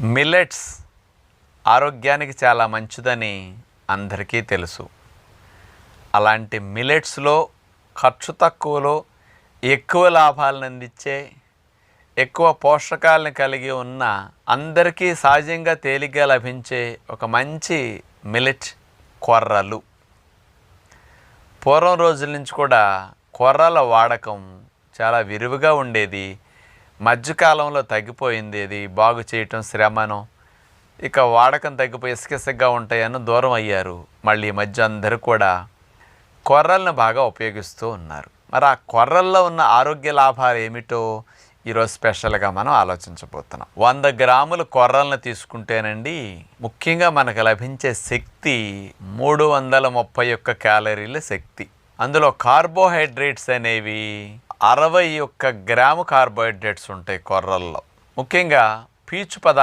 Millets ఆరోగ్యానికి చాలా మంచిదని అందరికీ తెలుసు. అలాంటి మిల్లెట్స్లో ఖర్చు తక్కువలో ఎక్కువ లాభాలను అందించే, ఎక్కువ పోషకాలను కలిగి ఉన్న, అందరికీ సహజంగా తేలిగ్గా లభించే ఒక మంచి మిల్లెట్ కొర్రలు. పూర్వం రోజుల నుంచి కూడా కొర్రల వాడకం చాలా విరివిగా ఉండేది. మధ్యకాలంలో తగ్గిపోయింది. అది బాగు చేయటం శ్రమను, ఇక వాడకం తగ్గిపోయి ఇసుకిసగ్గా ఉంటాయని దూరం అయ్యారు. మళ్ళీ ఈ మధ్య అందరూ కూడా కొర్రలను బాగా ఉపయోగిస్తూ ఉన్నారు. మరి ఆ కొర్రల్లో ఉన్న ఆరోగ్య లాభాలు ఏమిటో ఈరోజు స్పెషల్గా మనం ఆలోచించబోతున్నాం. 100 గ్రాముల కొర్రలను తీసుకుంటేనండి, ముఖ్యంగా మనకు లభించే శక్తి 331 క్యాలరీల శక్తి. అందులో కార్బోహైడ్రేట్స్ అనేవి 61 గ్రాము కార్బోహైడ్రేట్స్ ఉంటాయి కొర్రల్లో. ముఖ్యంగా పీచు పదార్థాలు